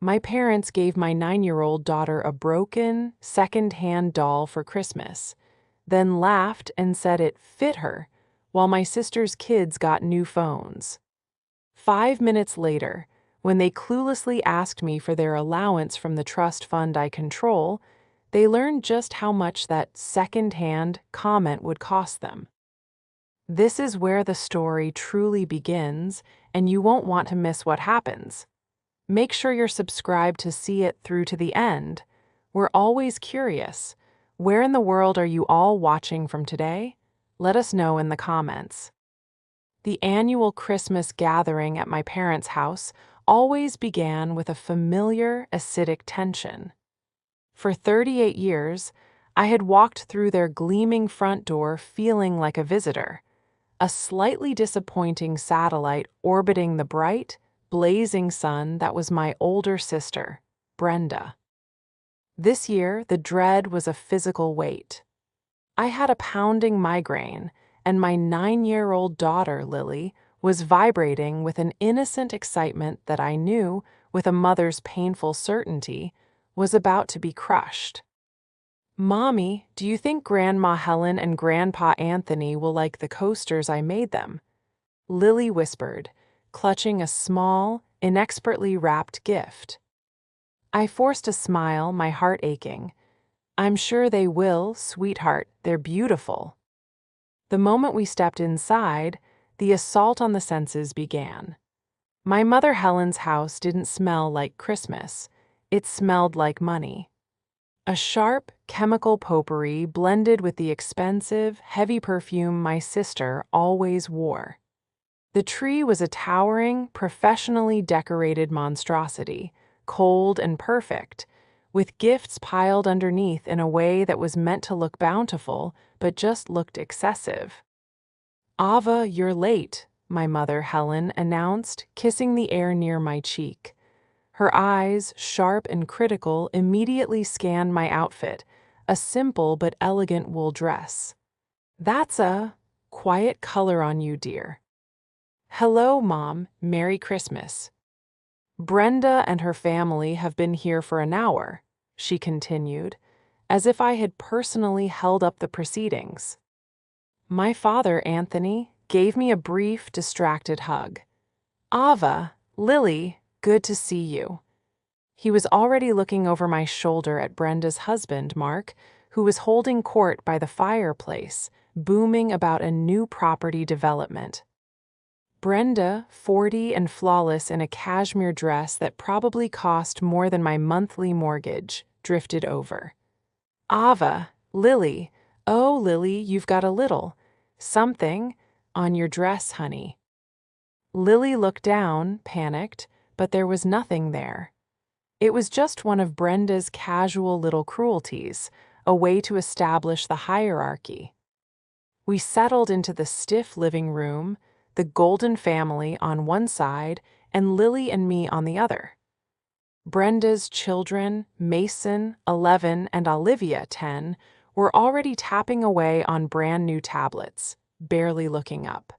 My parents gave my 9-year-old daughter a broken, second-hand doll for Christmas, then laughed and said it fit her, while my sister's kids got new phones. 5 minutes later, when they cluelessly asked me for their allowance from the trust fund I control, they learned just how much that second-hand comment would cost them. This is where the story truly begins, and you won't want to miss what happens. Make sure you're subscribed to see it through to the end. We're always curious. Where in the world are you all watching from today? Let us know in the comments. The annual Christmas gathering at my parents' house always began with a familiar acidic tension. For 38 years, I had walked through their gleaming front door feeling like a visitor, a slightly disappointing satellite orbiting the bright, blazing sun that was my older sister, Brenda. This year, the dread was a physical weight. I had a pounding migraine, and my 9-year-old daughter, Lily, was vibrating with an innocent excitement that I knew, with a mother's painful certainty, was about to be crushed. "Mommy, do you think Grandma Helen and Grandpa Anthony will like the coasters I made them?" Lily whispered, clutching a small, inexpertly wrapped gift. I forced a smile, my heart aching. "I'm sure they will, sweetheart, they're beautiful." The moment we stepped inside, the assault on the senses began. My mother Helen's house didn't smell like Christmas. It smelled like money. A sharp, chemical potpourri blended with the expensive, heavy perfume my sister always wore. The tree was a towering, professionally decorated monstrosity, cold and perfect, with gifts piled underneath in a way that was meant to look bountiful, but just looked excessive. "Ava, you're late," my mother Helen announced, kissing the air near my cheek. Her eyes, sharp and critical, immediately scanned my outfit, a simple but elegant wool dress. "That's a quiet color on you, dear." "Hello, Mom. Merry Christmas." "Brenda and her family have been here for an hour," she continued, as if I had personally held up the proceedings. My father, Anthony, gave me a brief, distracted hug. "Ava, Lily, good to see you." He was already looking over my shoulder at Brenda's husband, Mark, who was holding court by the fireplace, booming about a new property development. Brenda, 40 and flawless in a cashmere dress that probably cost more than my monthly mortgage, drifted over. "Ava, Lily, oh, Lily, you've got a little something on your dress, honey." Lily looked down, panicked, but there was nothing there. It was just one of Brenda's casual little cruelties, a way to establish the hierarchy. We settled into the stiff living room, the Golden family on one side and Lily and me on the other. Brenda's children, Mason, 11, and Olivia, 10, were already tapping away on brand new tablets, barely looking up.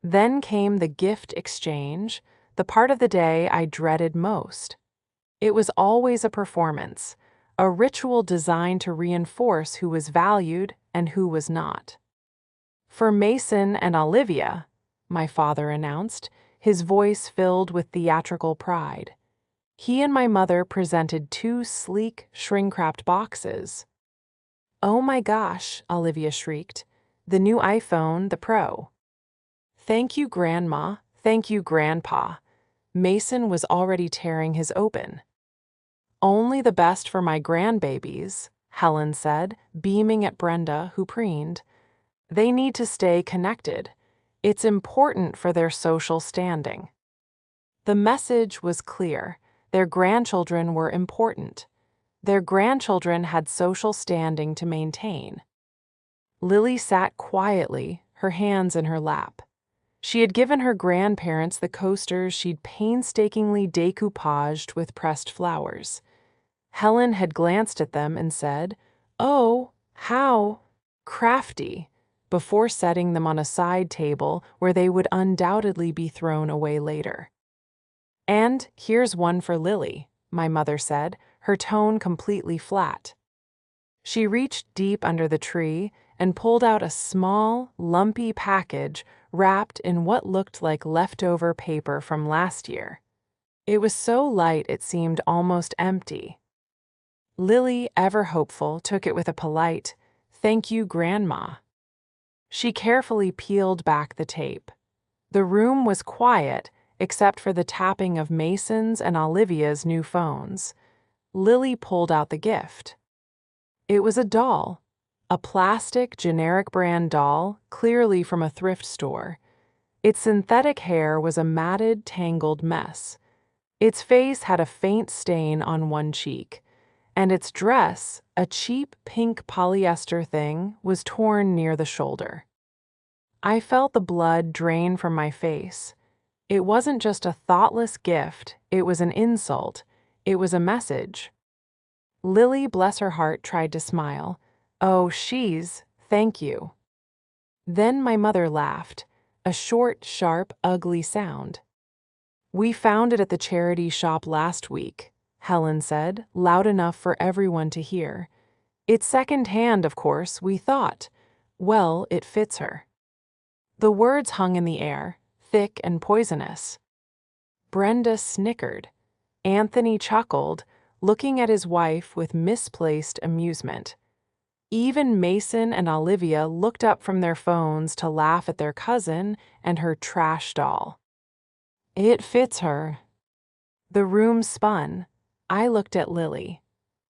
Then came the gift exchange, the part of the day I dreaded most. It was always a performance, a ritual designed to reinforce who was valued and who was not. "For Mason and Olivia," my father announced, his voice filled with theatrical pride. He and my mother presented 2 sleek, shrink-wrapped boxes. "Oh my gosh," Olivia shrieked. "The new iPhone, the Pro." "Thank you, Grandma. Thank you, Grandpa." Mason was already tearing his open. "Only the best for my grandbabies," Helen said, beaming at Brenda, who preened. "They need to stay connected. It's important for their social standing." The message was clear. Their grandchildren were important. Their grandchildren had social standing to maintain. Lily sat quietly, her hands in her lap. She had given her grandparents the coasters she'd painstakingly decoupaged with pressed flowers. Helen had glanced at them and said, "Oh, how crafty," before setting them on a side table where they would undoubtedly be thrown away later. "And here's one for Lily," my mother said, her tone completely flat. She reached deep under the tree and pulled out a small, lumpy package wrapped in what looked like leftover paper from last year. It was so light it seemed almost empty. Lily, ever hopeful, took it with a polite, "Thank you, Grandma." She carefully peeled back the tape. The room was quiet except for the tapping of Mason's and Olivia's new phones. Lily pulled out the gift. It was a doll, a plastic, generic brand doll, clearly from a thrift store. Its synthetic hair was a matted, tangled mess. Its face had a faint stain on one cheek, and its dress, a cheap pink polyester thing, was torn near the shoulder. I felt the blood drain from my face. It wasn't just a thoughtless gift, it was an insult. It was a message. Lily, bless her heart, tried to smile. "Oh, thank you." Then my mother laughed, a short, sharp, ugly sound. "We found it at the charity shop last week," Helen said, loud enough for everyone to hear. "It's second-hand, of course, we thought. Well, it fits her." The words hung in the air, thick and poisonous. Brenda snickered. Anthony chuckled, looking at his wife with misplaced amusement. Even Mason and Olivia looked up from their phones to laugh at their cousin and her trash doll. "It fits her." The room spun. I looked at Lily.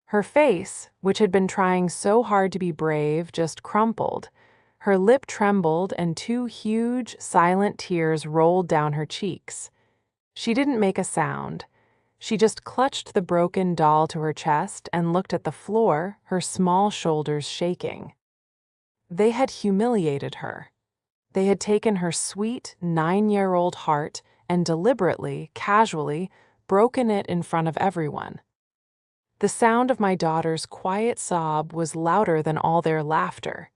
Her face, which had been trying so hard to be brave, just crumpled. Her lip trembled and two huge, silent tears rolled down her cheeks. She didn't make a sound. She just clutched the broken doll to her chest and looked at the floor, her small shoulders shaking. They had humiliated her. They had taken her sweet 9-year-old heart and deliberately, casually, broken it in front of everyone. The sound of my daughter's quiet sob was louder than all their laughter.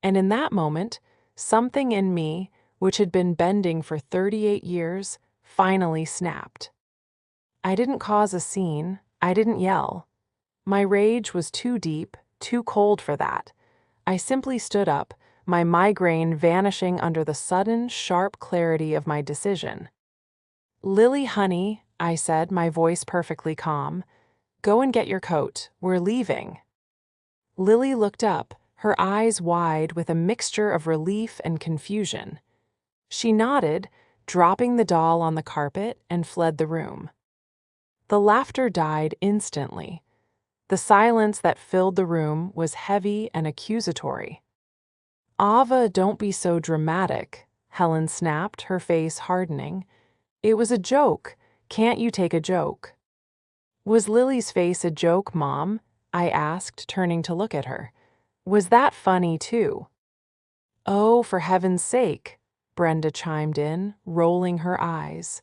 And in that moment, something in me, which had been bending for 38 years, finally snapped. I didn't cause a scene. I didn't yell. My rage was too deep, too cold for that. I simply stood up, my migraine vanishing under the sudden, sharp clarity of my decision. "Lily, honey," I said, my voice perfectly calm, "go and get your coat. We're leaving." Lily looked up, her eyes wide with a mixture of relief and confusion. She nodded, dropping the doll on the carpet, and fled the room. The laughter died instantly. The silence that filled the room was heavy and accusatory. "Ava, don't be so dramatic," Helen snapped, her face hardening. "It was a joke. Can't you take a joke?" "Was Lily's face a joke, Mom?" I asked, turning to look at her. "Was that funny, too?" "Oh, for heaven's sake," Brenda chimed in, rolling her eyes.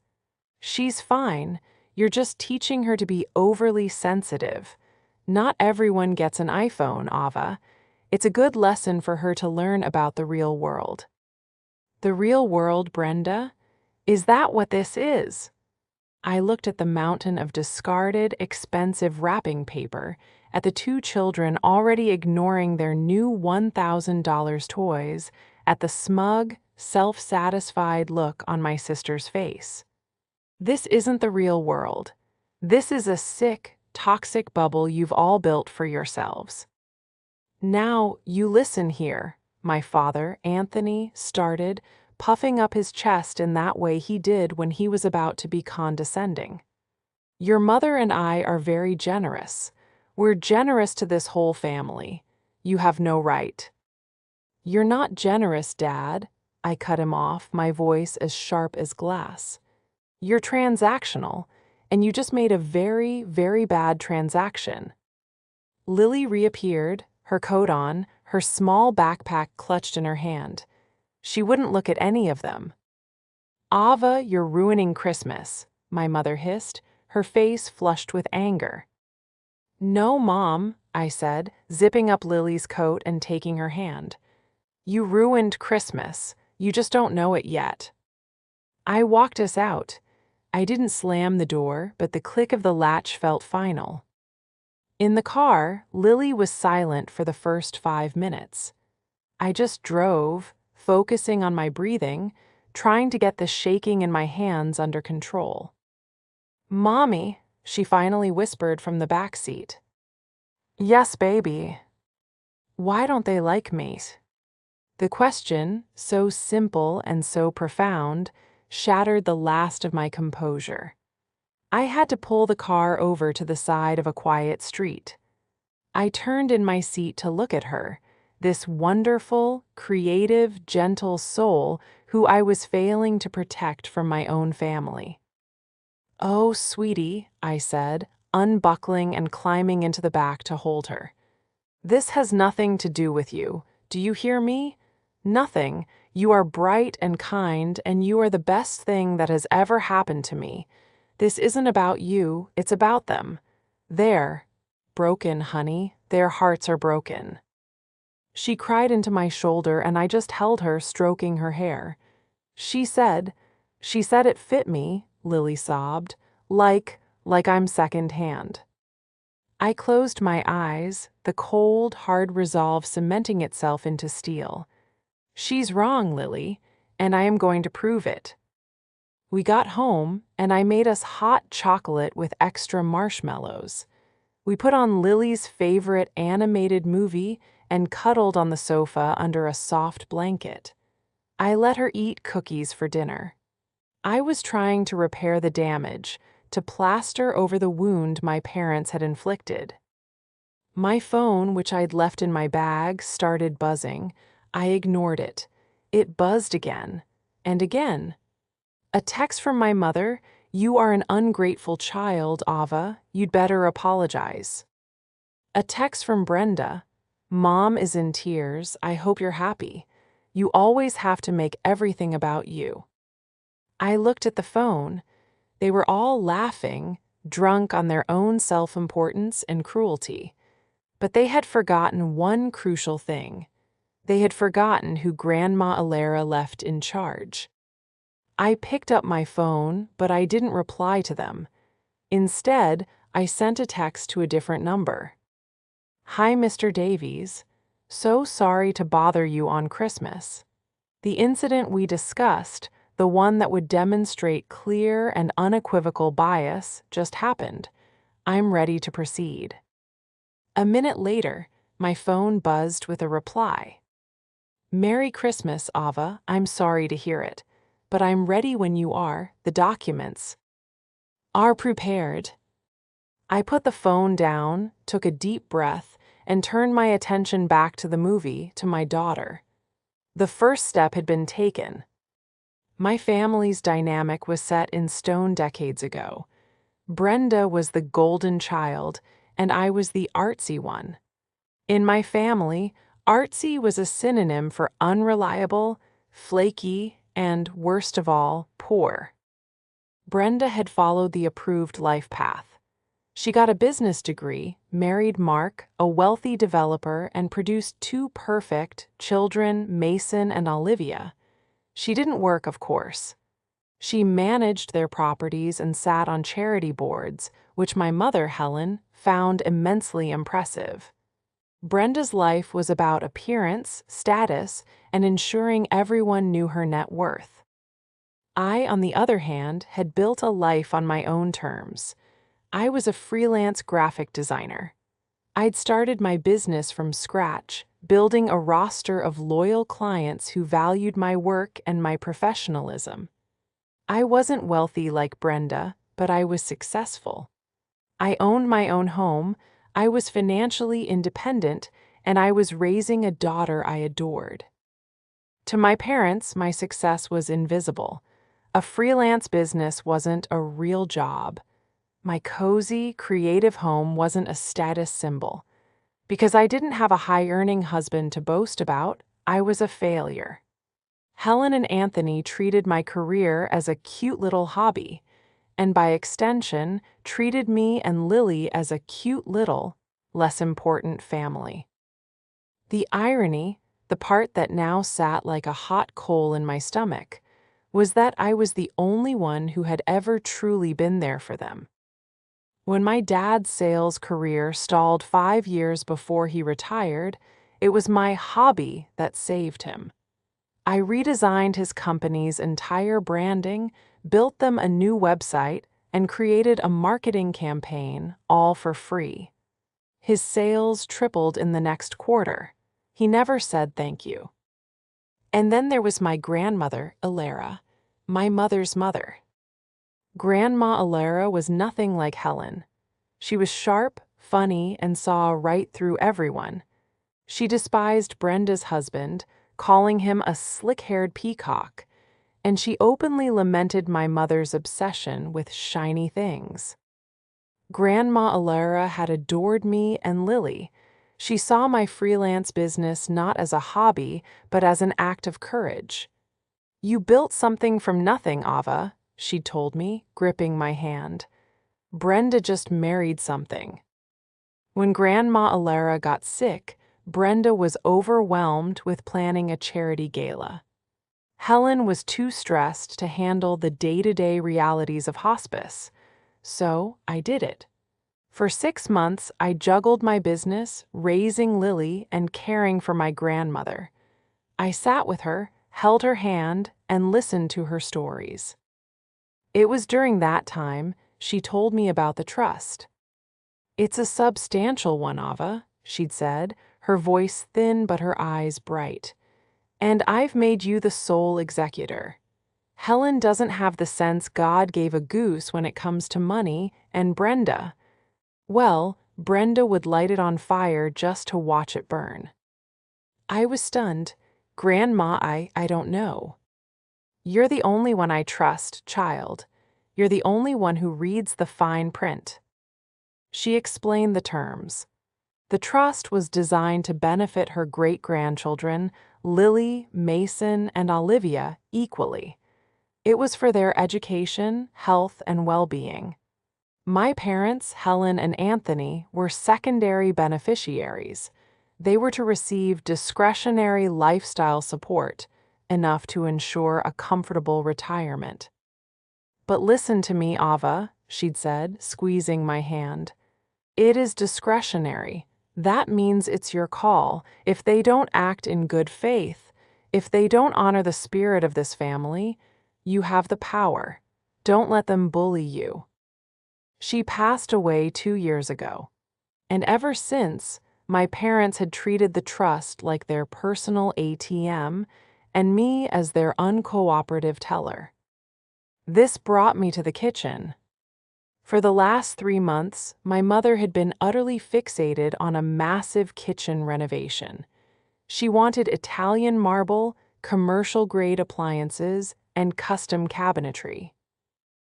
"She's fine. You're just teaching her to be overly sensitive. Not everyone gets an iPhone, Ava. It's a good lesson for her to learn about the real world." "The real world, Brenda? Is that what this is?" I looked at the mountain of discarded, expensive wrapping paper, at the two children already ignoring their new $1,000 toys, at the smug, self-satisfied look on my sister's face. This isn't the real world. This is a sick, toxic bubble you've all built for yourselves. "Now, you listen here," my father, Anthony, started, puffing up his chest in that way he did when he was about to be condescending. "Your mother and I are very generous. We're generous to this whole family. You have no right." "You're not generous, Dad," I cut him off, my voice as sharp as glass. "You're transactional, and you just made a very, very bad transaction." Lily reappeared, her coat on, her small backpack clutched in her hand. She wouldn't look at any of them. "Ava, you're ruining Christmas," my mother hissed, her face flushed with anger. "No, Mom," I said, zipping up Lily's coat and taking her hand. "You ruined Christmas. You just don't know it yet." I walked us out. I didn't slam the door, but the click of the latch felt final. In the car, Lily was silent for the first 5 minutes. I just drove, focusing on my breathing, trying to get the shaking in my hands under control. "Mommy," she finally whispered from the back seat. "Yes, baby." "Why don't they like me?" The question, so simple and so profound, shattered the last of my composure. I had to pull the car over to the side of a quiet street. I turned in my seat to look at her, this wonderful, creative, gentle soul who I was failing to protect from my own family. "Oh, sweetie," I said, unbuckling and climbing into the back to hold her. "This has nothing to do with you. Do you hear me? Nothing. You are bright and kind, and you are the best thing that has ever happened to me. This isn't about you, it's about them. They're broken, honey. Their hearts are broken." She cried into my shoulder, and I just held her, stroking her hair. She said it fit me," Lily sobbed, like I'm second-hand." I closed my eyes, the cold, hard resolve cementing itself into steel. "She's wrong, Lily, and I am going to prove it." We got home, and I made us hot chocolate with extra marshmallows. We put on Lily's favorite animated movie and cuddled on the sofa under a soft blanket. I let her eat cookies for dinner. I was trying to repair the damage, to plaster over the wound my parents had inflicted. My phone, which I'd left in my bag, started buzzing. I ignored it. It buzzed again, and again. A text from my mother: "You are an ungrateful child, Ava. You'd better apologize." A text from Brenda: "Mom is in tears. I hope you're happy. You always have to make everything about you." I looked at the phone. They were all laughing, drunk on their own self-importance and cruelty. But they had forgotten one crucial thing. They had forgotten who Grandma Alara left in charge. I picked up my phone, but I didn't reply to them. Instead, I sent a text to a different number. "Hi, Mr. Davies. So sorry to bother you on Christmas. The incident we discussed, the one that would demonstrate clear and unequivocal bias, just happened. I'm ready to proceed." A minute later, my phone buzzed with a reply. "Merry Christmas, Ava. I'm sorry to hear it, but I'm ready when you are. The documents are prepared." I put the phone down, took a deep breath, and turned my attention back to the movie, to my daughter. The first step had been taken. My family's dynamic was set in stone decades ago. Brenda was the golden child, and I was the artsy one. In my family, artsy was a synonym for unreliable, flaky, and, worst of all, poor. Brenda had followed the approved life path. She got a business degree, married Mark, a wealthy developer, and produced two perfect children, Mason and Olivia. She didn't work, of course. She managed their properties and sat on charity boards, which my mother, Helen, found immensely impressive. Brenda's life was about appearance, status, and ensuring everyone knew her net worth. I, on the other hand, had built a life on my own terms. I was a freelance graphic designer. I'd started my business from scratch, building a roster of loyal clients who valued my work and my professionalism. I wasn't wealthy like Brenda, but I was successful. I owned my own home, I was financially independent, and I was raising a daughter I adored. To my parents, my success was invisible. A freelance business wasn't a real job. My cozy, creative home wasn't a status symbol. Because I didn't have a high-earning husband to boast about, I was a failure. Helen and Anthony treated my career as a cute little hobby, and by extension, treated me and Lily as a cute little, less important family. The irony, the part that now sat like a hot coal in my stomach, was that I was the only one who had ever truly been there for them. When my dad's sales career stalled 5 years before he retired, it was my hobby that saved him. I redesigned his company's entire branding, built them a new website, and created a marketing campaign, all for free. His sales tripled in the next quarter. He never said thank you. And then there was my grandmother, Ilara, my mother's mother. Grandma Ilara was nothing like Helen. She was sharp, funny, and saw right through everyone. She despised Brenda's husband, calling him a slick-haired peacock, and she openly lamented my mother's obsession with shiny things. Grandma Ilara had adored me and Lily. She saw my freelance business not as a hobby, but as an act of courage. "You built something from nothing, Ava," she told me, gripping my hand. "Brenda just married something." When Grandma Ilara got sick, Brenda was overwhelmed with planning a charity gala. Helen was too stressed to handle the day-to-day realities of hospice, so I did it. For 6 months, I juggled my business, raising Lily, and caring for my grandmother. I sat with her, held her hand, and listened to her stories. It was during that time she told me about the trust. "It's a substantial one, Ava," she'd said, her voice thin but her eyes bright. "And I've made you the sole executor. Helen doesn't have the sense God gave a goose when it comes to money, and Brenda, well, Brenda would light it on fire just to watch it burn." I was stunned. "Grandma, I don't know." "You're the only one I trust, child. You're the only one who reads the fine print." She explained the terms. The trust was designed to benefit her great-grandchildren, Lily, Mason, and Olivia, equally. It was for their education, health, and well-being. My parents, Helen and Anthony, were secondary beneficiaries. They were to receive discretionary lifestyle support, enough to ensure a comfortable retirement. "But listen to me, Ava," she'd said, squeezing my hand. "It is discretionary. That means it's your call. If they don't act in good faith, if they don't honor the spirit of this family, you have the power. Don't let them bully you." She passed away 2 years ago, and ever since, my parents had treated the trust like their personal ATM and me as their uncooperative teller. This brought me to the kitchen. For the last 3 months, my mother had been utterly fixated on a massive kitchen renovation. She wanted Italian marble, commercial-grade appliances, and custom cabinetry.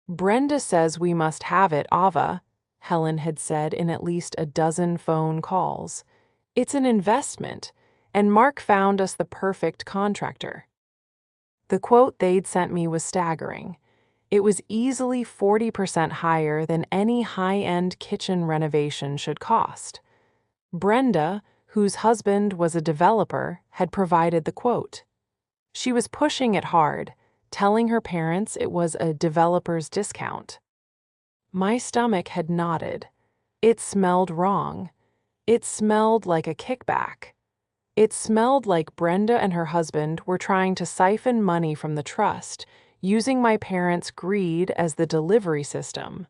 "Brenda says we must have it, Ava," Helen had said in at least a dozen phone calls. "It's an investment, and Mark found us the perfect contractor." The quote they'd sent me was staggering. It was easily 40% higher than any high-end kitchen renovation should cost. Brenda, whose husband was a developer, had provided the quote. She was pushing it hard, telling her parents it was a developer's discount. My stomach had knotted. It smelled wrong. It smelled like a kickback. It smelled like Brenda and her husband were trying to siphon money from the trust, using my parents' greed as the delivery system.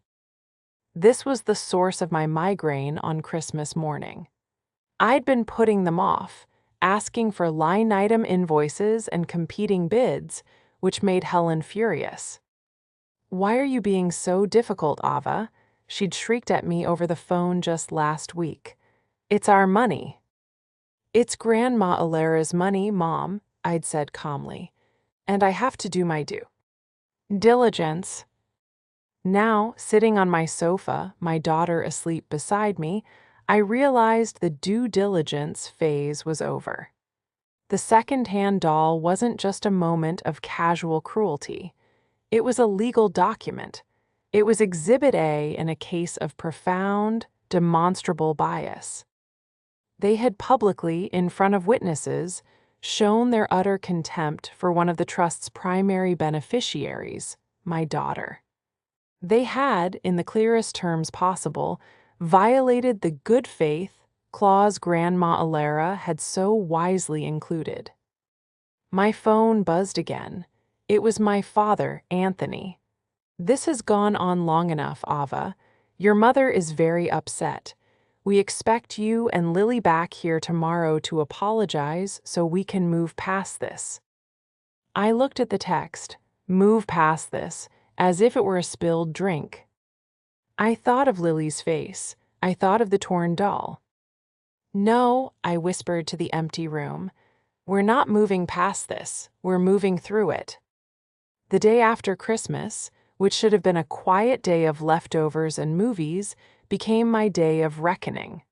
This was the source of my migraine on Christmas morning. I'd been putting them off, asking for line-item invoices and competing bids, which made Helen furious. "Why are you being so difficult, Ava?" She'd shrieked at me over the phone just last week. "It's our money." "It's Grandma Ilara's money, Mom," I'd said calmly, "and I have to do my due diligence." Now, sitting on my sofa, my daughter asleep beside me, I realized the due diligence phase was over. The second-hand doll wasn't just a moment of casual cruelty. It was a legal document. It was Exhibit A in a case of profound, demonstrable bias. They had publicly, in front of witnesses, shown their utter contempt for one of the trust's primary beneficiaries, my daughter. They had, in the clearest terms possible, violated the good faith clause Grandma Alara had so wisely included. My phone buzzed again. It was my father, Anthony. "This has gone on long enough, Ava. Your mother is very upset. We expect you and Lily back here tomorrow to apologize so we can move past this." I looked at the text, "move past this," as if it were a spilled drink. I thought of Lily's face. I thought of the torn doll. "No," I whispered to the empty room. "We're not moving past this. We're moving through it." The day after Christmas, which should have been a quiet day of leftovers and movies, became my day of reckoning.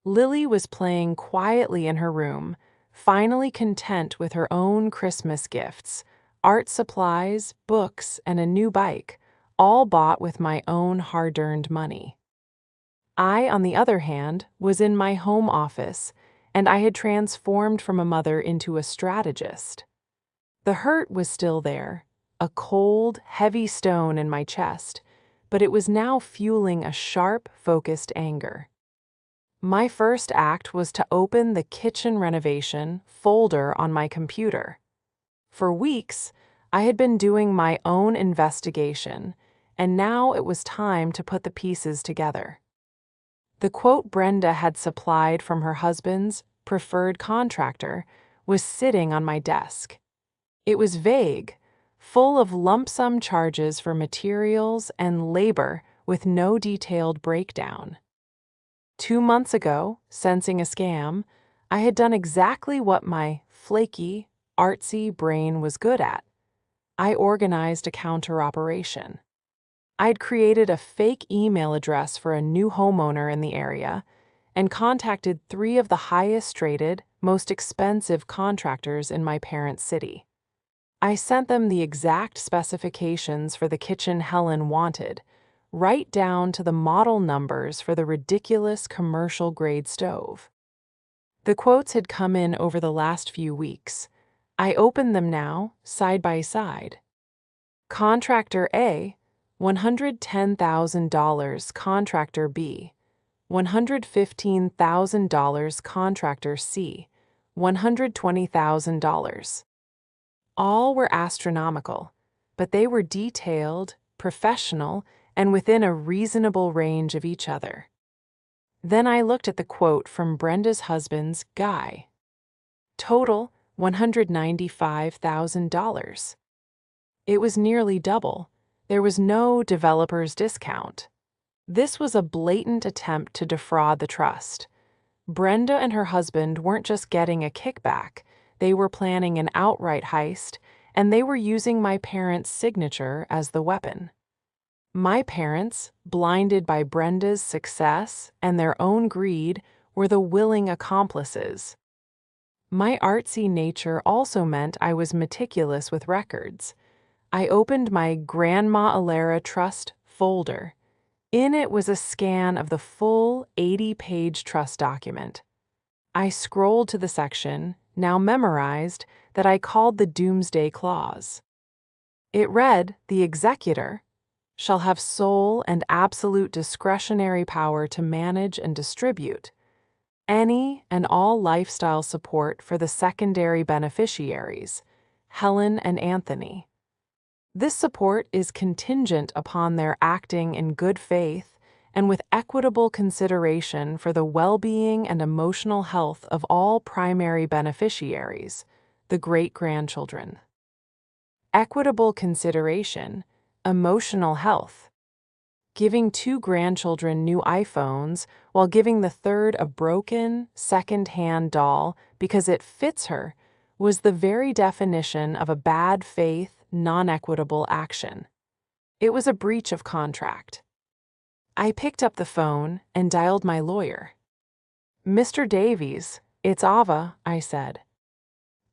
Lily was playing quietly in her room, finally content with her own Christmas gifts, art supplies, books, and a new bike, all bought with my own hard-earned money. I, on the other hand, was in my home office, and I had transformed from a mother into a strategist. The hurt was still there, a cold, heavy stone in my chest, but it was now fueling a sharp, focused anger. My first act was to open the kitchen renovation folder on my computer. For weeks, I had been doing my own investigation, and now it was time to put the pieces together. The quote Brenda had supplied from her husband's preferred contractor was sitting on my desk. It was vague, full of lump sum charges for materials and labor with no detailed breakdown. 2 months ago, sensing a scam, I had done exactly what my flaky, artsy brain was good at. I organized a counter-operation. I'd created a fake email address for a new homeowner in the area and contacted 3 of the highest-rated, most expensive contractors in my parent city. I sent them the exact specifications for the kitchen Helen wanted, right down to the model numbers for the ridiculous commercial-grade stove. The quotes had come in over the last few weeks. I opened them now, side by side. Contractor A, $110,000. Contractor B, $115,000. Contractor C, $120,000. All were astronomical, but they were detailed, professional, and within a reasonable range of each other. Then I looked at the quote from Brenda's husband's Guy. Total, $195,000. It was nearly double. There was no developer's discount. This was a blatant attempt to defraud the trust. Brenda and her husband weren't just getting a kickback, they were planning an outright heist, and they were using my parents' signature as the weapon. My parents, blinded by Brenda's success and their own greed, were the willing accomplices. My artsy nature also meant I was meticulous with records. I opened my Grandma Alara Trust folder. In it was a scan of the full 80-page trust document. I scrolled to the section, now memorized, that I called the Doomsday Clause. It read, "The executor shall have sole and absolute discretionary power to manage and distribute any and all lifestyle support for the secondary beneficiaries, Helen and Anthony. This support is contingent upon their acting in good faith and with equitable consideration for the well-being and emotional health of all primary beneficiaries, the great-grandchildren." Equitable consideration, emotional health. Giving 2 grandchildren new iPhones while giving the third a broken, second-hand doll because it fits her was the very definition of a bad faith, non-equitable action. It was a breach of contract. I picked up the phone and dialed my lawyer. "Mr. Davies, it's Ava," I said.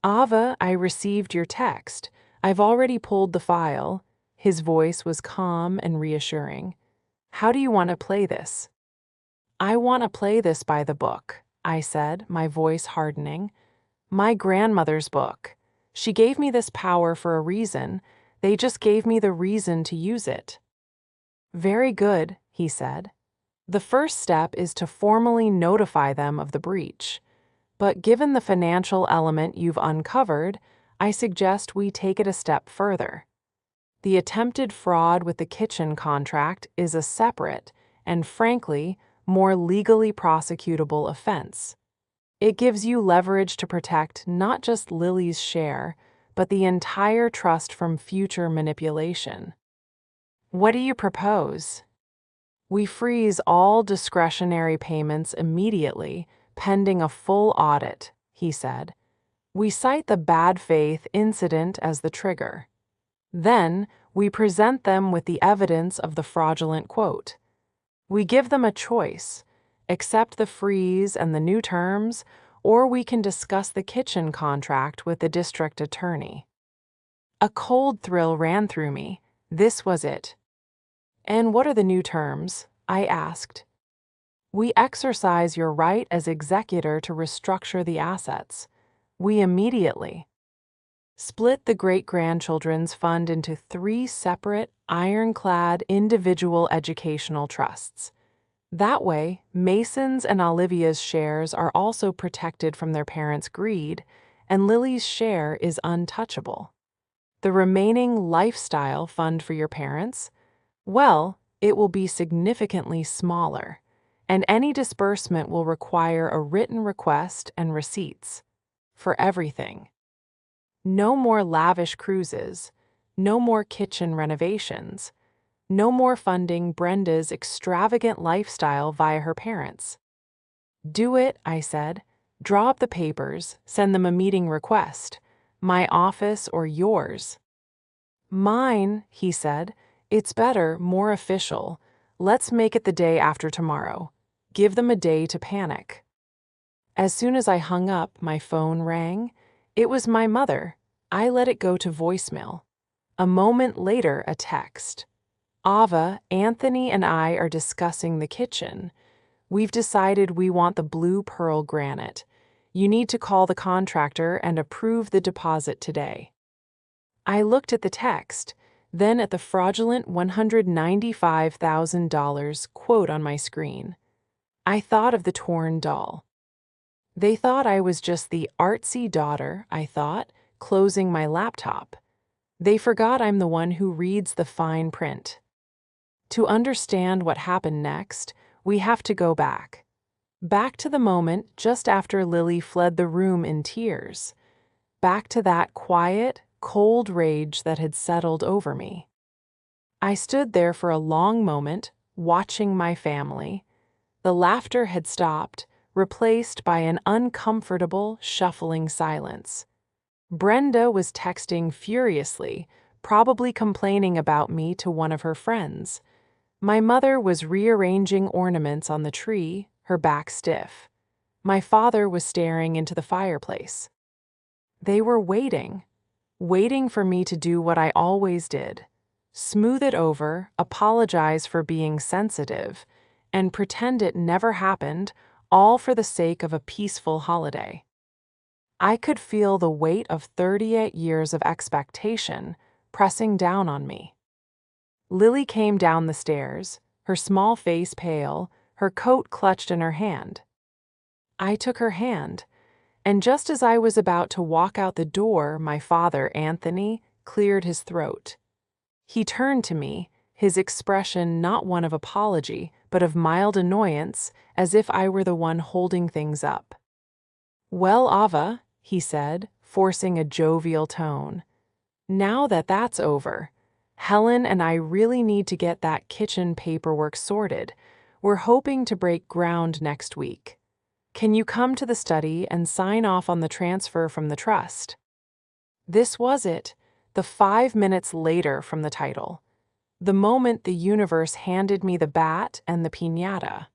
"Ava, I received your text. I've already pulled the file." His voice was calm and reassuring. "How do you want to play this?" "I want to play this by the book," I said, my voice hardening. My grandmother's book. She gave me this power for a reason. They just gave me the reason to use it. Very good, he said. The first step is to formally notify them of the breach. But given the financial element you've uncovered, I suggest we take it a step further. The attempted fraud with the kitchen contract is a separate and, frankly, more legally prosecutable offense. It gives you leverage to protect not just Lily's share, but the entire trust from future manipulation. What do you propose? We freeze all discretionary payments immediately, pending a full audit, he said. We cite the bad faith incident as the trigger. Then, we present them with the evidence of the fraudulent quote. We give them a choice: accept the freeze and the new terms, or we can discuss the kitchen contract with the district attorney. A cold thrill ran through me. This was it. And what are the new terms? I asked. We exercise your right as executor to restructure the assets. We immediately split the great-grandchildren's fund into 3 separate, ironclad individual educational trusts. That way, Mason's and Olivia's shares are also protected from their parents' greed, and Lily's share is untouchable. The remaining lifestyle fund for your parents? Well, it will be significantly smaller, and any disbursement will require a written request and receipts for everything. No more lavish cruises, no more kitchen renovations, no more funding Brenda's extravagant lifestyle via her parents. Do it, I said. Draw up the papers, send them a meeting request. My office or yours? Mine, he said. It's better, more official. Let's make it the day after tomorrow. Give them a day to panic. As soon as I hung up, my phone rang. It was my mother. I let it go to voicemail. A moment later, a text. Ava, Anthony, and I are discussing the kitchen. We've decided we want the blue pearl granite. You need to call the contractor and approve the deposit today. I looked at the text, then at the fraudulent $195,000 quote on my screen. I thought of the torn doll. They thought I was just the artsy daughter, I thought, closing my laptop. They forgot I'm the one who reads the fine print. To understand what happened next, we have to go back. Back to the moment just after Lily fled the room in tears. Back to that quiet, cold rage that had settled over me. I stood there for a long moment, watching my family. The laughter had stopped, replaced by an uncomfortable, shuffling silence. Brenda was texting furiously, probably complaining about me to one of her friends. My mother was rearranging ornaments on the tree, her back stiff. My father was staring into the fireplace. They were waiting for me to do what I always did: smooth it over, apologize for being sensitive, and pretend it never happened, all for the sake of a peaceful holiday. I could feel the weight of 38 years of expectation pressing down on me. Lily came down the stairs, her small face pale, her coat clutched in her hand. I took her hand, and just as I was about to walk out the door, my father, Anthony, cleared his throat. He turned to me, his expression not one of apology, but of mild annoyance, as if I were the one holding things up. Well, Ava, he said, forcing a jovial tone. Now that that's over, Helen and I really need to get that kitchen paperwork sorted. We're hoping to break ground next week. Can you come to the study and sign off on the transfer from the trust? This was it, the 5 minutes later from the title. The moment the universe handed me the bat and the piñata.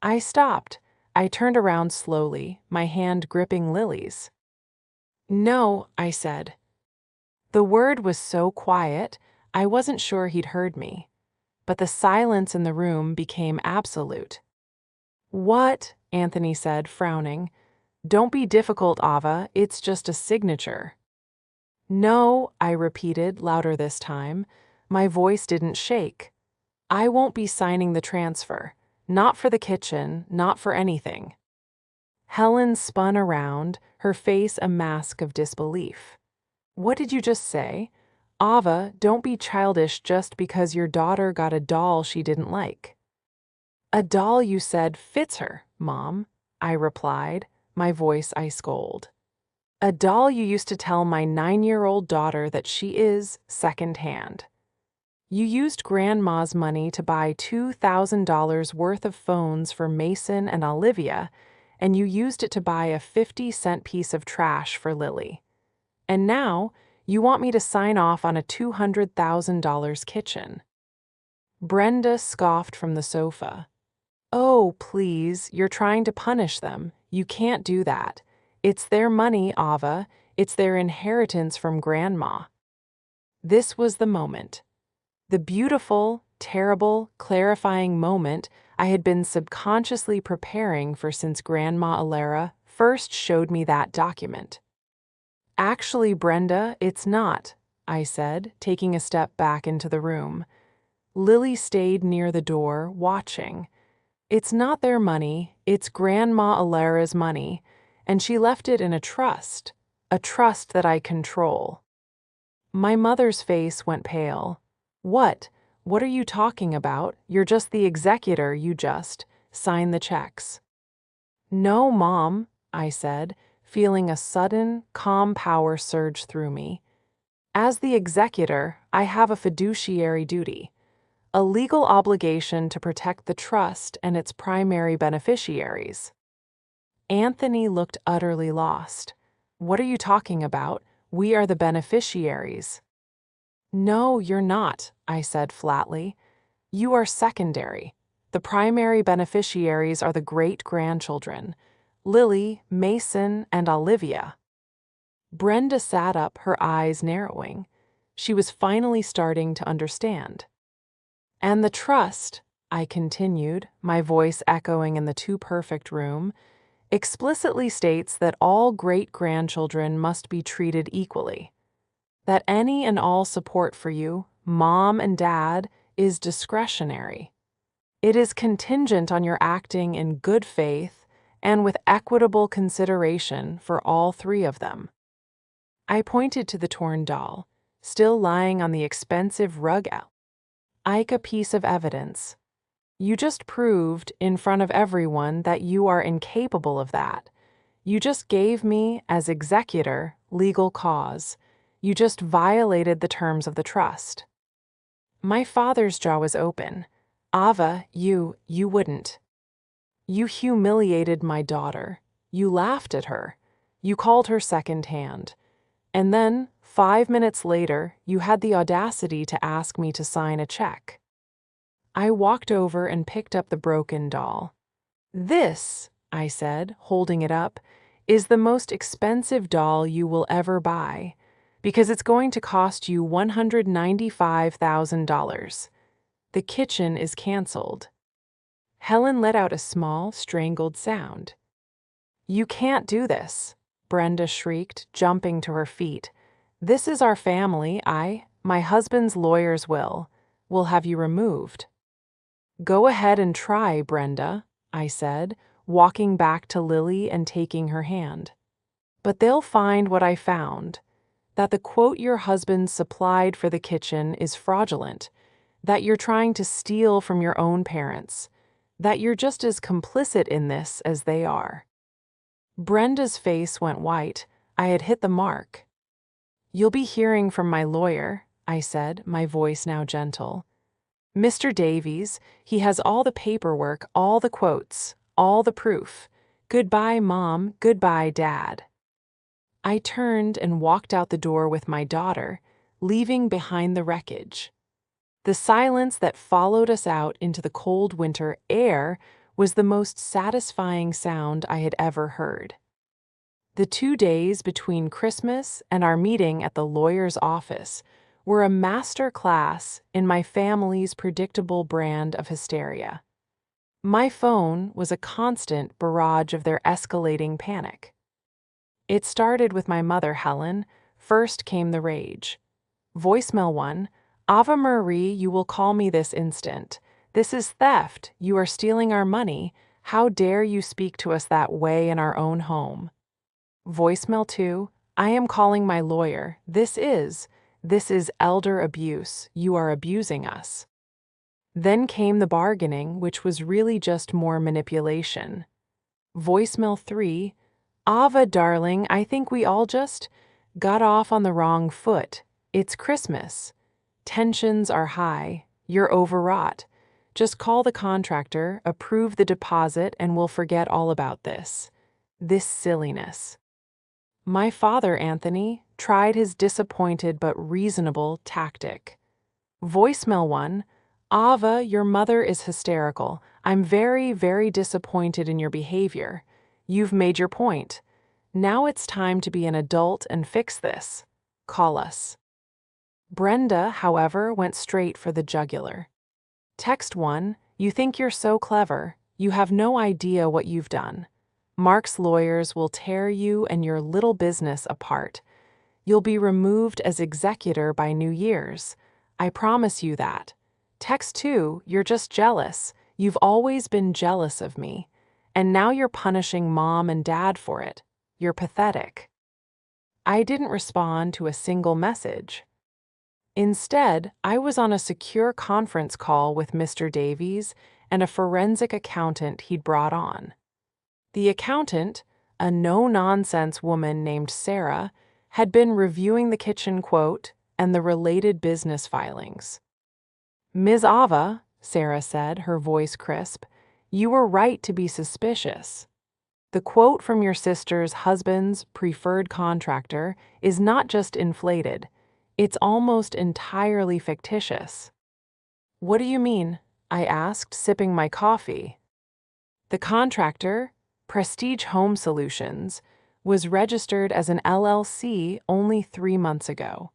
I stopped. I turned around slowly, my hand gripping Lily's. No, I said. The word was so quiet, I wasn't sure he'd heard me. But the silence in the room became absolute. What? Anthony said, frowning. Don't be difficult, Ava, it's just a signature. No, I repeated, louder this time. My voice didn't shake. I won't be signing the transfer. Not for the kitchen, not for anything. Helen spun around, her face a mask of disbelief. What did you just say? Ava, don't be childish just because your daughter got a doll she didn't like. A doll you said fits her, Mom, I replied, my voice ice cold. A doll you used to tell my 9-year-old daughter that she is second-hand. You used Grandma's money to buy $2,000 worth of phones for Mason and Olivia, and you used it to buy a 50-cent piece of trash for Lily. And now, you want me to sign off on a $200,000 kitchen. Brenda scoffed from the sofa. Oh, please, you're trying to punish them. You can't do that. It's their money, Ava. It's their inheritance from Grandma. This was the moment. The beautiful, terrible, clarifying moment I had been subconsciously preparing for since Grandma Alara first showed me that document. Actually, Brenda, it's not, I said, taking a step back into the room. Lily stayed near the door, watching. It's not their money, it's Grandma Alara's money, and she left it in a trust that I control. My mother's face went pale. What? What are you talking about? You're just the executor, you just sign the checks. No, Mom, I said, feeling a sudden, calm power surge through me. As the executor, I have a fiduciary duty, a legal obligation to protect the trust and its primary beneficiaries. Anthony looked utterly lost. What are you talking about? We are the beneficiaries. No, you're not, I said flatly. You are secondary. The primary beneficiaries are the great-grandchildren, Lily, Mason, and Olivia. Brenda sat up, her eyes narrowing. She was finally starting to understand. And the trust, I continued, my voice echoing in the too-perfect room, explicitly states that all great-grandchildren must be treated equally. That any and all support for you, Mom and Dad, is discretionary. It is contingent on your acting in good faith and with equitable consideration for all three of them. I pointed to the torn doll, still lying on the expensive rug out. Like a piece of evidence. You just proved in front of everyone that you are incapable of that. You just gave me, as executor, legal cause. You just violated the terms of the trust. My father's jaw was open. Ava, you wouldn't. You humiliated my daughter. You laughed at her. You called her second-hand. And then, 5 minutes later, you had the audacity to ask me to sign a check. I walked over and picked up the broken doll. This, I said, holding it up, is the most expensive doll you will ever buy, because it's going to cost you $195,000. The kitchen is canceled. Helen let out a small, strangled sound. You can't do this, Brenda shrieked, jumping to her feet. This is our family. My husband's lawyers will have you removed. Go ahead and try, Brenda, I said, walking back to Lily and taking her hand. But they'll find what I found, that the quote your husband supplied for the kitchen is fraudulent, that you're trying to steal from your own parents, that you're just as complicit in this as they are. Brenda's face went white. I had hit the mark. You'll be hearing from my lawyer, I said, my voice now gentle. Mr. Davies, he has all the paperwork, all the quotes, all the proof. Goodbye, Mom. Goodbye, Dad. I turned and walked out the door with my daughter, leaving behind the wreckage. The silence that followed us out into the cold winter air was the most satisfying sound I had ever heard. The 2 days between Christmas and our meeting at the lawyer's office were a master class in my family's predictable brand of hysteria. My phone was a constant barrage of their escalating panic. It started with my mother, Helen. First came the rage. Voicemail 1. Ava Marie, you will call me this instant. This is theft. You are stealing our money. How dare you speak to us that way in our own home? Voicemail 2. I am calling my lawyer. This is elder abuse. You are abusing us. Then came the bargaining, which was really just more manipulation. Voicemail 3. Ava, darling, I think we all just got off on the wrong foot. It's Christmas. Tensions are high. You're overwrought. Just call the contractor, approve the deposit, and we'll forget all about this. This silliness. My father, Anthony, tried his disappointed but reasonable tactic. Voicemail 1. Ava, your mother is hysterical. I'm very, very disappointed in your behavior. You've made your point. Now it's time to be an adult and fix this. Call us. Brenda, however, went straight for the jugular. Text 1. You think you're so clever. You have no idea what you've done. Mark's lawyers will tear you and your little business apart. You'll be removed as executor by New Year's. I promise you that. Text 2. You're just jealous. You've always been jealous of me. And now you're punishing Mom and Dad for it. You're pathetic. I didn't respond to a single message. Instead, I was on a secure conference call with Mr. Davies and a forensic accountant he'd brought on. The accountant, a no-nonsense woman named Sarah, had been reviewing the kitchen quote and the related business filings. Ms. Ava, Sarah said, her voice crisp, you were right to be suspicious. The quote from your sister's husband's preferred contractor is not just inflated, it's almost entirely fictitious. What do you mean? I asked, sipping my coffee. The contractor, Prestige Home Solutions, was registered as an LLC only 3 months ago.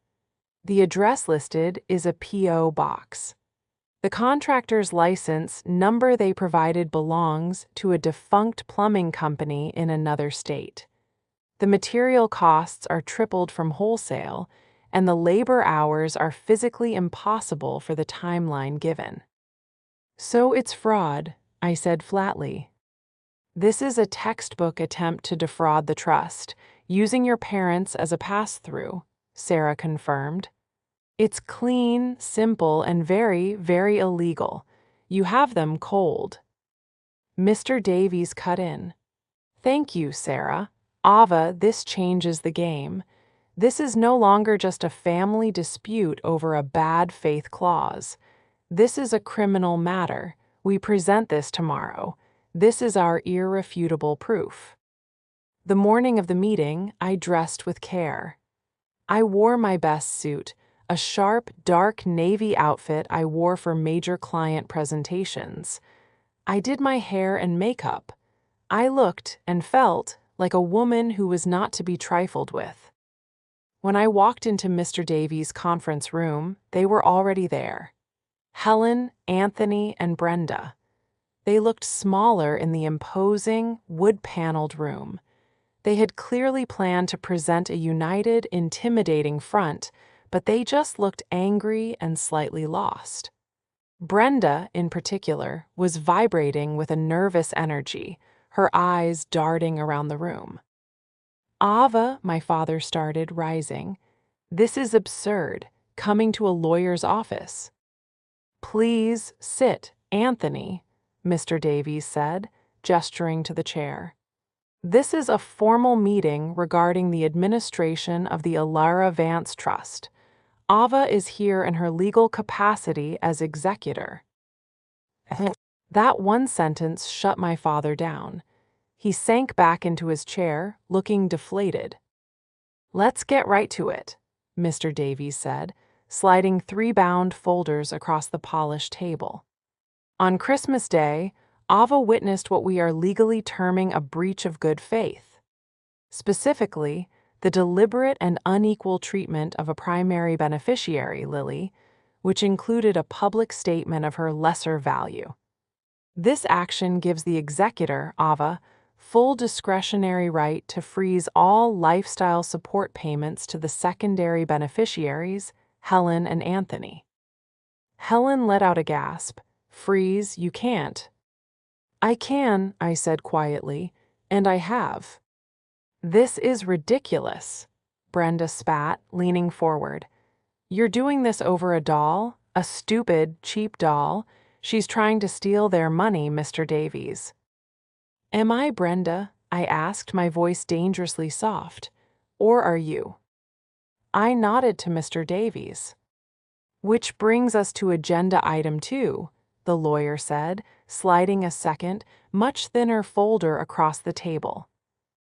The address listed is a P.O. box. The contractor's license number they provided belongs to a defunct plumbing company in another state. The material costs are tripled from wholesale, and the labor hours are physically impossible for the timeline given. So it's fraud, I said flatly. This is a textbook attempt to defraud the trust, using your parents as a pass-through, Sarah confirmed. It's clean, simple, and very, very illegal. You have them cold. Mr. Davies cut in. Thank you, Sarah. Ava, this changes the game. This is no longer just a family dispute over a bad faith clause. This is a criminal matter. We present this tomorrow. This is our irrefutable proof. The morning of the meeting, I dressed with care. I wore my best suit, a sharp, dark navy outfit I wore for major client presentations. I did my hair and makeup. I looked and felt like a woman who was not to be trifled with. When I walked into Mr. Davies' conference room, they were already there. Helen, Anthony, and Brenda. They looked smaller in the imposing, wood-paneled room. They had clearly planned to present a united, intimidating front, but they just looked angry and slightly lost. Brenda, in particular, was vibrating with a nervous energy, her eyes darting around the room. Ava, my father started, rising. This is absurd, coming to a lawyer's office. Please sit, Anthony, Mr. Davies said, gesturing to the chair. This is a formal meeting regarding the administration of the Elara Vance Trust. Ava is here in her legal capacity as executor. That one sentence shut my father down. He sank back into his chair, looking deflated. Let's get right to it, Mr. Davies said, sliding 3 bound folders across the polished table. On Christmas Day, Ava witnessed what we are legally terming a breach of good faith. Specifically, the deliberate and unequal treatment of a primary beneficiary, Lily, which included a public statement of her lesser value. This action gives the executor, Ava, full discretionary right to freeze all lifestyle support payments to the secondary beneficiaries, Helen and Anthony. Helen let out a gasp. Freeze, you can't. I can, I said quietly, and I have. This is ridiculous, Brenda spat, leaning forward. You're doing this over a doll? A stupid, cheap doll? She's trying to steal their money, Mr. Davies. Am I, Brenda? I asked, my voice dangerously soft. Or are you? I nodded to Mr. Davies. Which brings us to agenda item 2, the lawyer said, sliding a second, much thinner folder across the table.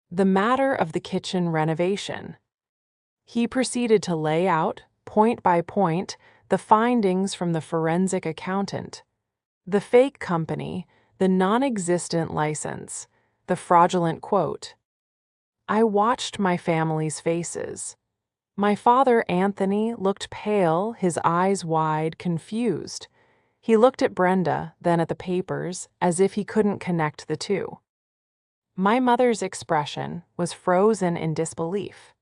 The matter of the kitchen renovation. He proceeded to lay out, point by point, the findings from the forensic accountant. The fake company, the non-existent license, the fraudulent quote. I watched my family's faces. My father, Anthony, looked pale, his eyes wide, confused. He looked at Brenda, then at the papers, as if he couldn't connect the two. My mother's expression was frozen in disbelief.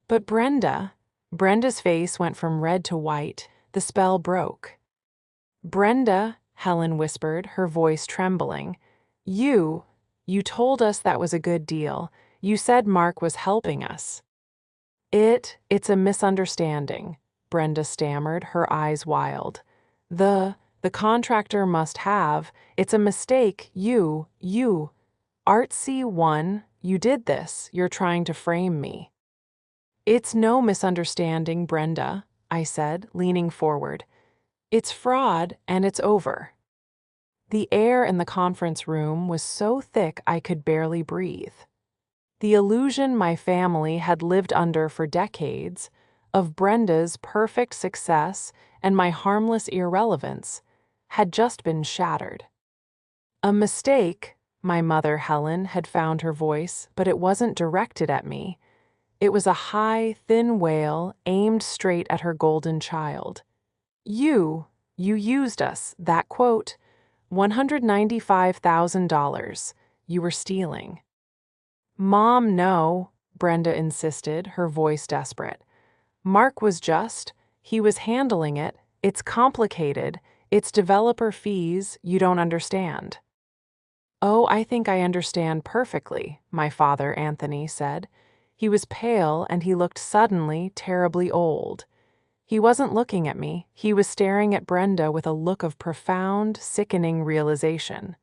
But Brenda's face went from red to white. The spell broke. Brenda, Helen whispered, her voice trembling. You told us that was a good deal. You said Mark was helping us. It's a misunderstanding, Brenda stammered, her eyes wild. The contractor must have. It's a mistake. You. Artsy one, you did this. You're trying to frame me. It's no misunderstanding, Brenda, I said, leaning forward. It's fraud, and it's over. The air in the conference room was so thick I could barely breathe. The illusion my family had lived under for decades of Brenda's perfect success and my harmless irrelevance had just been shattered. A mistake, my mother Helen had found her voice, but it wasn't directed at me. It was a high, thin wail aimed straight at her golden child. You used us, that quote, $195,000. You were stealing. Mom, no, Brenda insisted, her voice desperate. Mark was he was handling it. It's complicated. It's developer fees you don't understand. Oh, I think I understand perfectly, my father, Anthony, said. He was pale and he looked suddenly terribly old. He wasn't looking at me. He was staring at Brenda with a look of profound, sickening realization.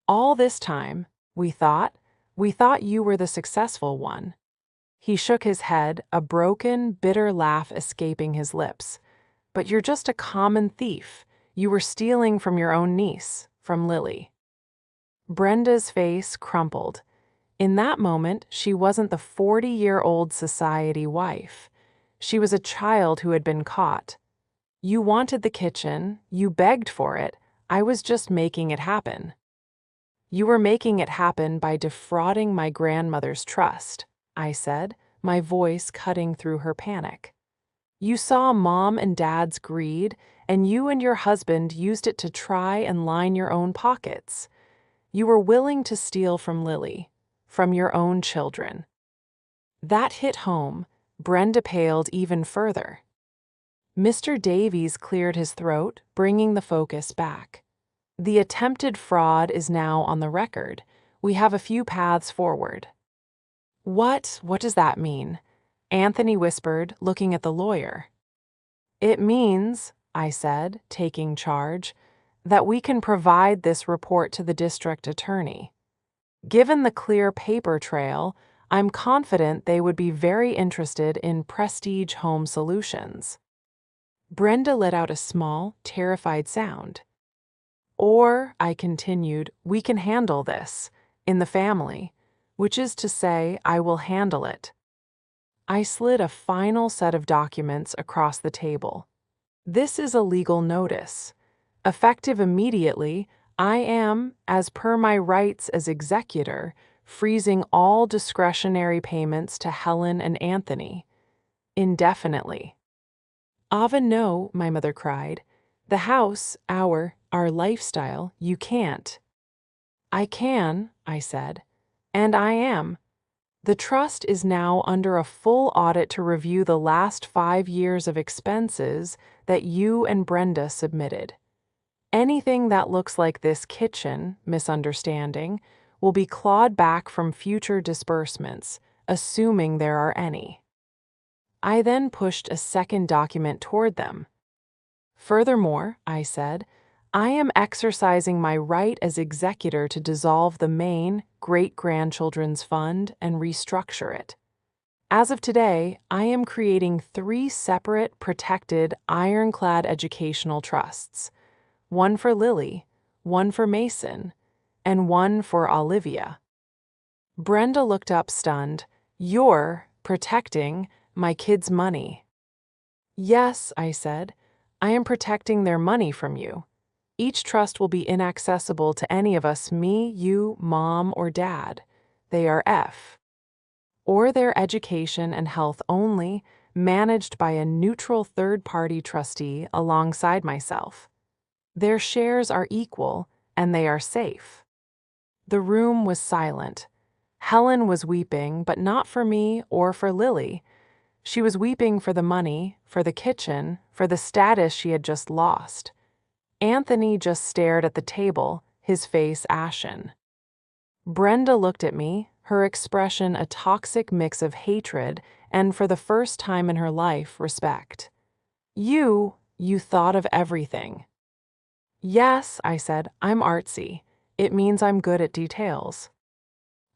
All this time, we thought you were the successful one. He shook his head, a broken, bitter laugh escaping his lips. But you're just a common thief. You were stealing from your own niece, from Lily. Brenda's face crumpled. In that moment, she wasn't the 40-year-old society wife. She was a child who had been caught. You wanted the kitchen, you begged for it, I was just making it happen. You were making it happen by defrauding my grandmother's trust, I said, my voice cutting through her panic. You saw Mom and Dad's greed, and you and your husband used it to try and line your own pockets. You were willing to steal from Lily, from your own children. That hit home. Brenda paled even further. Mr. Davies cleared his throat, bringing the focus back. The attempted fraud is now on the record. We have a few paths forward. What does that mean? Anthony whispered, looking at the lawyer. It means, I said, taking charge, that we can provide this report to the district attorney. Given the clear paper trail, I'm confident they would be very interested in prestige home solutions. Brenda let out a small, terrified sound. Or, I continued, we can handle this, in the family, which is to say, I will handle it. I slid a final set of documents across the table. This is a legal notice. Effective immediately, I am, as per my rights as executor, freezing all discretionary payments to Helen and Anthony. Indefinitely. Ava, no, my mother cried. The house, our lifestyle, you can't. I can, I said. And I am. The trust is now under a full audit to review the last 5 years of expenses that you and Brenda submitted. Anything that looks like this kitchen misunderstanding will be clawed back from future disbursements, assuming there are any. I then pushed a second document toward them. Furthermore, I said, I am exercising my right as executor to dissolve the main great-grandchildren's fund and restructure it. As of today, I am creating 3 separate, protected, ironclad educational trusts. One for Lily, one for Mason, and one for Olivia. Brenda looked up stunned. You're protecting my kids' money. Yes, I said. I am protecting their money from you. Each trust will be inaccessible to any of us, me, you, mom, or dad. They are F. Or their education and health only, managed by a neutral third-party trustee alongside myself. Their shares are equal, and they are safe. The room was silent. Helen was weeping, but not for me or for Lily. She was weeping for the money, for the kitchen, for the status she had just lost. Anthony just stared at the table, his face ashen. Brenda looked at me, her expression a toxic mix of hatred and, for the first time in her life, respect. You thought of everything. Yes, I said, I'm artsy. It means I'm good at details.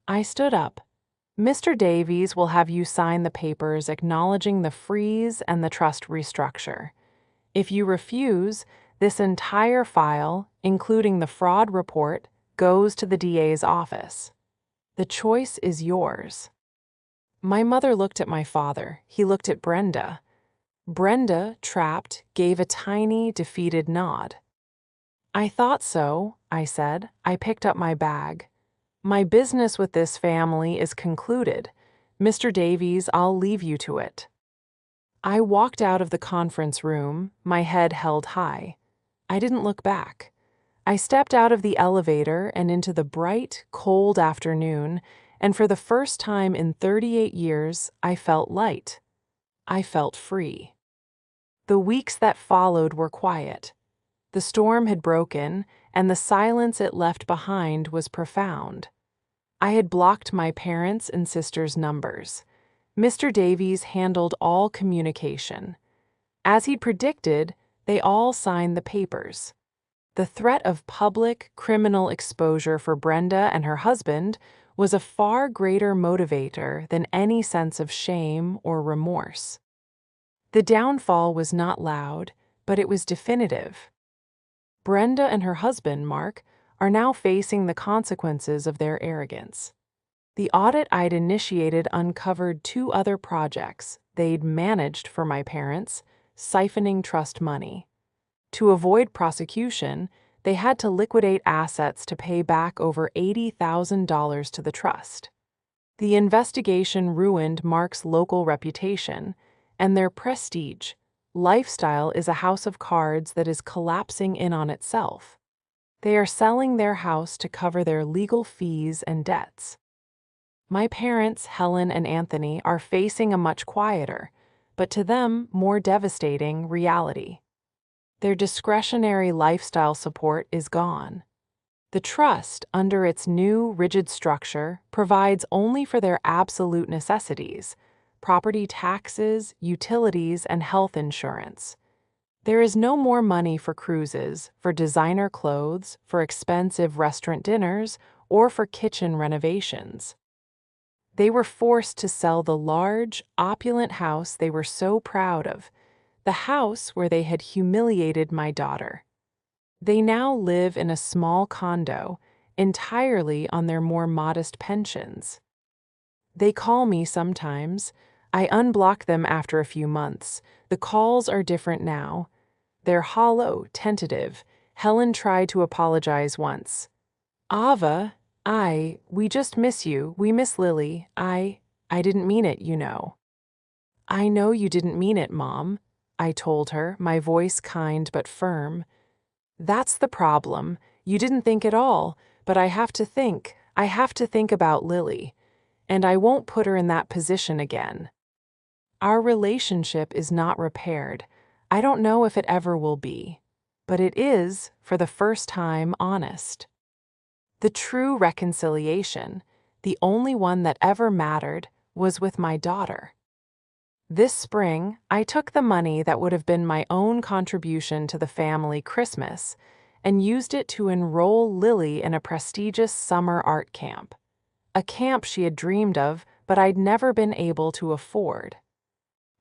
I stood up. Mr. Davies will have you sign the papers acknowledging the freeze and the trust restructure. If you refuse, this entire file, including the fraud report, goes to the DA's office. The choice is yours. My mother looked at my father. He looked at Brenda. Brenda, trapped, gave a tiny, defeated nod. I thought so, I said. I picked up my bag. My business with this family is concluded. Mr. Davies, I'll leave you to it. I walked out of the conference room, my head held high. I didn't look back. I stepped out of the elevator and into the bright, cold afternoon, and for the first time in 38 years, I felt light. I felt free. The weeks that followed were quiet. The storm had broken, and the silence it left behind was profound. I had blocked my parents' and sisters' numbers. Mr. Davies handled all communication. As he'd predicted, they all signed the papers. The threat of public, criminal exposure for Brenda and her husband was a far greater motivator than any sense of shame or remorse. The downfall was not loud, but it was definitive. Brenda and her husband, Mark, are now facing the consequences of their arrogance. The audit I'd initiated uncovered 2 other projects they'd managed for my parents, siphoning trust money. To avoid prosecution, they had to liquidate assets to pay back over $80,000 to the trust. The investigation ruined Mark's local reputation and their prestige. Lifestyle is a house of cards that is collapsing in on itself. They are selling their house to cover their legal fees and debts. My parents, Helen and Anthony, are facing a much quieter, but to them more devastating, reality. Their discretionary lifestyle support is gone. The trust, under its new, rigid structure, provides only for their absolute necessities: property taxes, utilities, and health insurance. There is no more money for cruises, for designer clothes, for expensive restaurant dinners, or for kitchen renovations. They were forced to sell the large, opulent house they were so proud of, the house where they had humiliated my daughter. They now live in a small condo, entirely on their more modest pensions. They call me sometimes. I unblock them after a few months. The calls are different now. They're hollow, tentative. Helen tried to apologize once. Ava, we just miss you. We miss Lily. I didn't mean it, you know. I know you didn't mean it, Mom, I told her, my voice kind but firm. That's the problem. You didn't think at all, but I have to think. I have to think about Lily, and I won't put her in that position again. Our relationship is not repaired. I don't know if it ever will be, but it is, for the first time, honest. The true reconciliation, the only one that ever mattered, was with my daughter. This spring, I took the money that would have been my own contribution to the family Christmas and used it to enroll Lily in a prestigious summer art camp. A camp she had dreamed of, but I'd never been able to afford.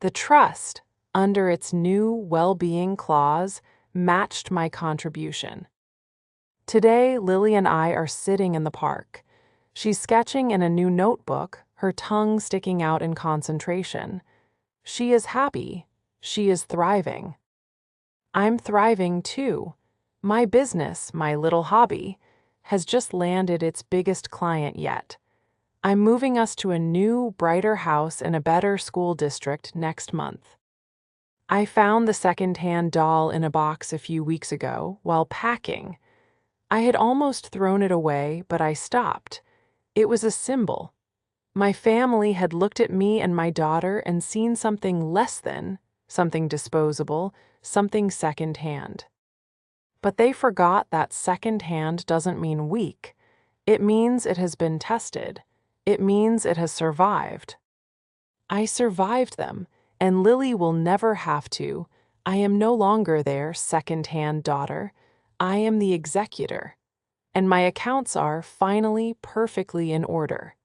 The trust, under its new well-being clause, matched my contribution. Today, Lily and I are sitting in the park. She's sketching in a new notebook, her tongue sticking out in concentration. She is happy. She is thriving. I'm thriving too. My business, my little hobby, has just landed its biggest client yet. I'm moving us to a new, brighter house in a better school district next month. I found the second-hand doll in a box a few weeks ago while packing. I had almost thrown it away, but I stopped. It was a symbol. My family had looked at me and my daughter and seen something less than, something disposable, something second-hand. But they forgot that second-hand doesn't mean weak. It means it has been tested. It means it has survived. I survived them, and Lily will never have to. I am no longer their second-hand daughter. I am the executor. And my accounts are finally perfectly in order.